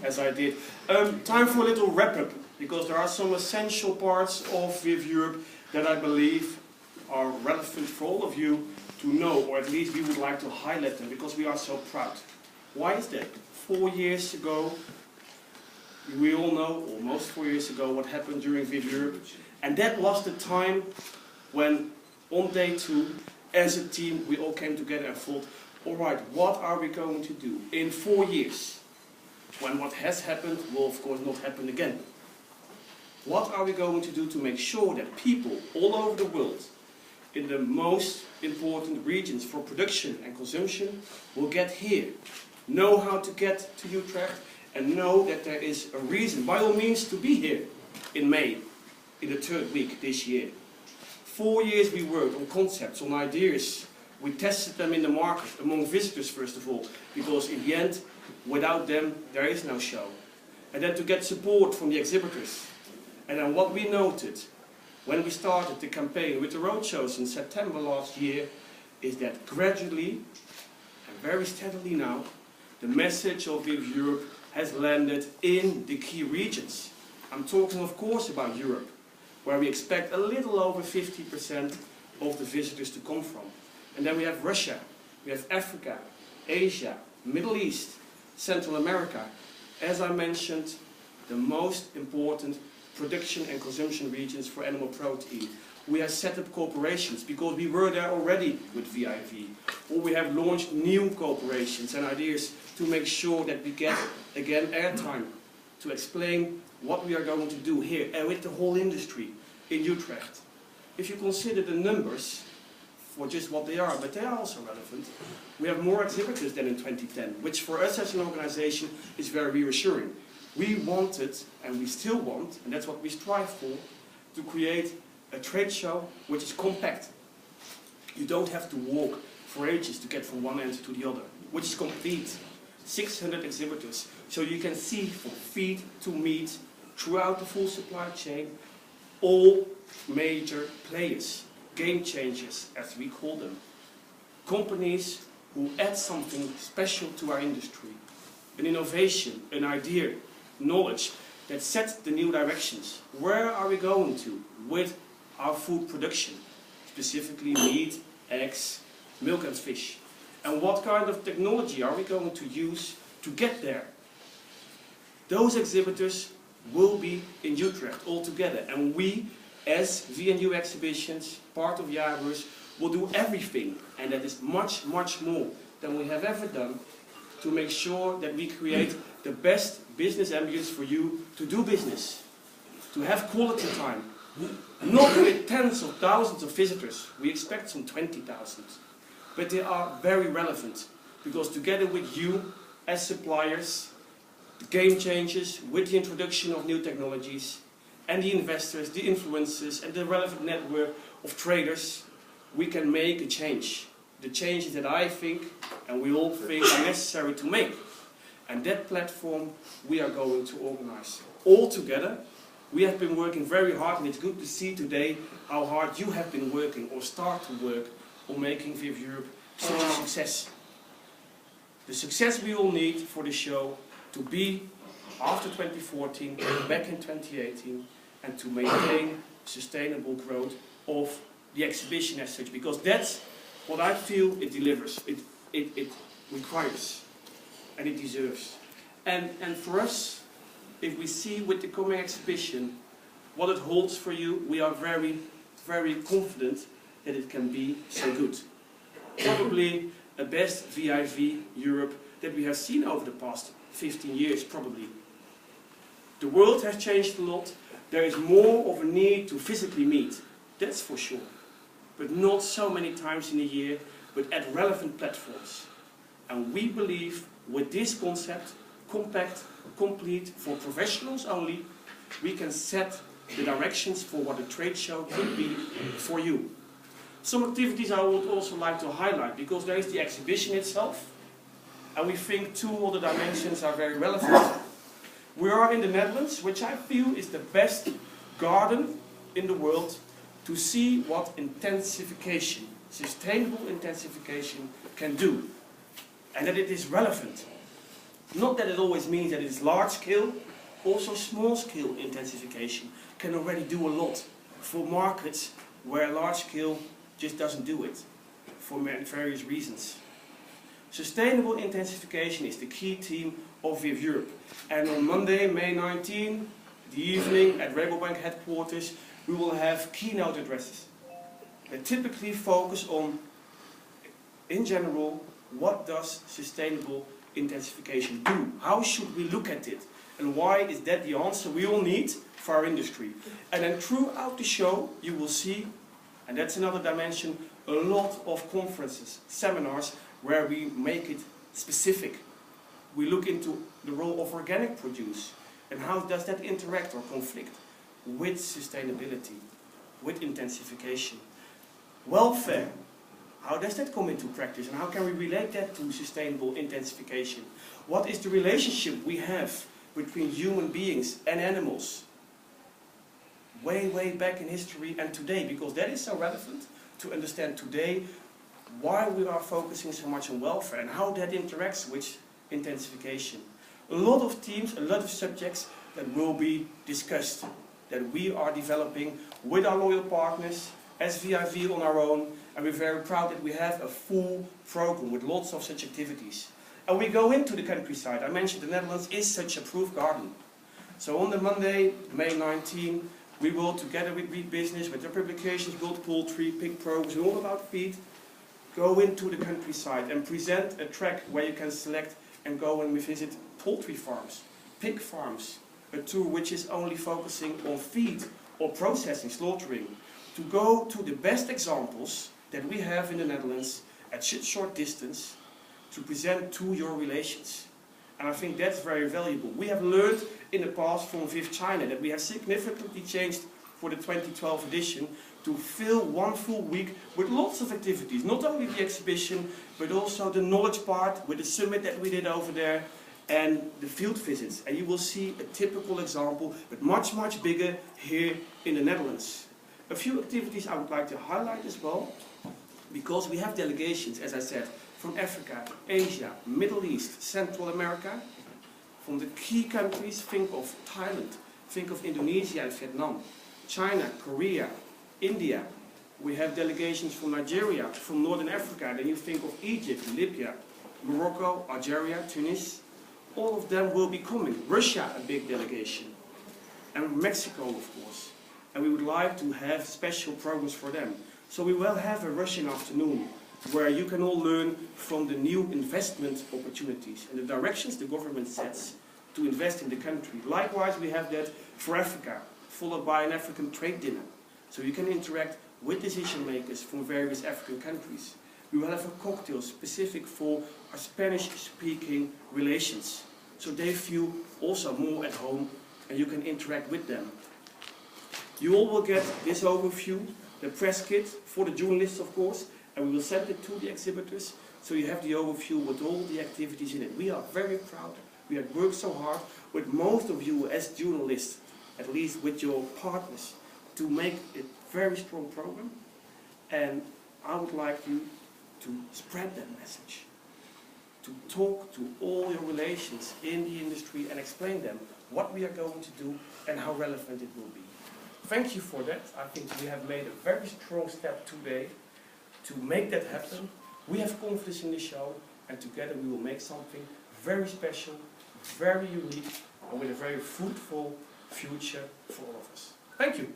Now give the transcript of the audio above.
as I did. Time for a little wrap-up, because there are some essential parts of VIV Europe that I believe are relevant for all of you to know, or at least we would like to highlight them, because we are so proud. Why is that? 4 years ago, we all know, almost 4 years ago, what happened during VIV Europe. And that was the time when, on day 2, as a team, we all came together and thought, alright, what are we going to do in 4 years? When what has happened will of course not happen again. What are we going to do to make sure that people all over the world, in the most important regions for production and consumption, will get here, know how to get to Utrecht, and know that there is a reason, by all means, to be here in May, in the 3rd week this year. 4 years we worked on concepts, on ideas. We tested them in the market, among visitors first of all, because in the end, without them, there is no show. And then to get support from the exhibitors. And then what we noted, when we started the campaign with the roadshows in September last year, is that gradually, and very steadily now, the message of VIV Europe has landed in the key regions. I'm talking of course about Europe, where we expect a little over 50% of the visitors to come from. And then we have Russia, we have Africa, Asia, Middle East, Central America. As I mentioned, the most important production and consumption regions for animal protein. We have set up cooperations because we were there already with VIV. Or we have launched new cooperations and ideas to make sure that we get, again, airtime to explain what we are going to do here and with the whole industry in Utrecht. If you consider the numbers for just what they are, but they are also relevant, we have more exhibitors than in 2010, which for us as an organization is very reassuring. We wanted, and we still want, and that's what we strive for, to create a trade show which is compact. You don't have to walk for ages to get from one end to the other, which is complete. 600 exhibitors, so you can see from feed to meat, throughout the full supply chain, all major players, game changers as we call them. Companies who add something special to our industry, an innovation, an idea, knowledge that sets the new directions. Where are we going to with our food production? Specifically meat, eggs, milk and fish. And what kind of technology are we going to use to get there? Those exhibitors will be in Utrecht all together, and we as V&U Exhibitions, part of Jaarbeurs, will do everything, and that is much, much more than we have ever done, to make sure that we create the best business ambience for you to do business, to have quality time, not with tens of thousands of visitors. We expect some 20,000, but they are very relevant, because together with you as suppliers, the game changers, with the introduction of new technologies, and the investors, the influencers, and the relevant network of traders, we can make a change. The changes that I think, and we all think, are necessary to make. And that platform we are going to organize. All together, we have been working very hard, and it's good to see today how hard you have been working, or start to work, on making VIV Europe such a success. The success we all need for the show to be after 2014, back in 2018, and to maintain sustainable growth of the exhibition as such, because that's what I feel it delivers, it requires, and it deserves. And for us, if we see with the coming exhibition what it holds for you, we are very, very confident that it can be so good. Probably the best VIV Europe that we have seen over the past 15 years, probably. The world has changed a lot. There is more of a need to physically meet, that's for sure. But not so many times in a year, but at relevant platforms. And we believe with this concept, compact, complete, for professionals only, we can set the directions for what a trade show could be for you. Some activities I would also like to highlight, because there is the exhibition itself, and we think 2 other dimensions are very relevant. We are in the Netherlands, which I feel is the best garden in the world to see what intensification, sustainable intensification, can do. And that it is relevant. Not that it always means that it is large scale, also small scale intensification can already do a lot for markets where large scale just doesn't do it, for various reasons. Sustainable intensification is the key theme of VIV Europe. And on Monday, May 19, the evening at Rabobank headquarters, we will have keynote addresses that typically focus on, in general, what does sustainable intensification do? How should we look at it? And why is that the answer we all need for our industry? And then throughout the show, you will see, and that's another dimension, a lot of conferences, seminars, where we make it specific. We look into the role of organic produce and how does that interact or conflict with sustainability, with intensification. Welfare, how does that come into practice and how can we relate that to sustainable intensification? What is the relationship we have between human beings and animals? Way back in history and today, because that is so relevant to understand today why we are focusing so much on welfare and how that interacts with intensification. A lot of themes, a lot of subjects that will be discussed, that we are developing with our loyal partners, as VIV on our own, and we're very proud that we have a full program with lots of such activities. And we go into the countryside. I mentioned the Netherlands is such a proof garden. So on the Monday, May 19, we will, together with Wheat Business, with their publications, World Poultry, Pig Programs, all about feed, go into the countryside and present a track where you can select and go and visit poultry farms, pig farms, a tour which is only focusing on feed or processing, slaughtering, to go to the best examples that we have in the Netherlands at such short distance to present to your relations. And I think that's very valuable. We have learned in the past from VIV China that we have significantly changed for the 2012 edition to fill one full week with lots of activities. Not only the exhibition, but also the knowledge part with the summit that we did over there and the field visits. And you will see a typical example, but much bigger here in the Netherlands. A few activities I would like to highlight as well, because we have delegations, as I said, from Africa, Asia, Middle East, Central America, from the key countries. Think of Thailand, think of Indonesia and Vietnam, China, Korea, India. We have delegations from Nigeria, from Northern Africa. Then you think of Egypt, Libya, Morocco, Algeria, Tunis. All of them will be coming. Russia, a big delegation. And Mexico, of course. And we would like to have special programs for them. So we will have a Russian afternoon where you can all learn from the new investment opportunities and the directions the government sets to invest in the country. Likewise, we have that for Africa, followed by an African trade dinner. So you can interact with decision makers from various African countries. We will have a cocktail specific for our Spanish-speaking relations. So they feel also more at home and you can interact with them. You all will get this overview, the press kit for the journalists of course, and we will send it to the exhibitors so you have the overview with all the activities in it. We are very proud. We have worked so hard with most of you as journalists, at least with your partners, to make a very strong program. And I would like you to spread that message, to talk to all your relations in the industry and explain them what we are going to do and how relevant it will be. Thank you for that. I think we have made a very strong step today to make that happen. We have confidence in the show, and together we will make something very special, very unique, and with a very fruitful future for all of us. Thank you.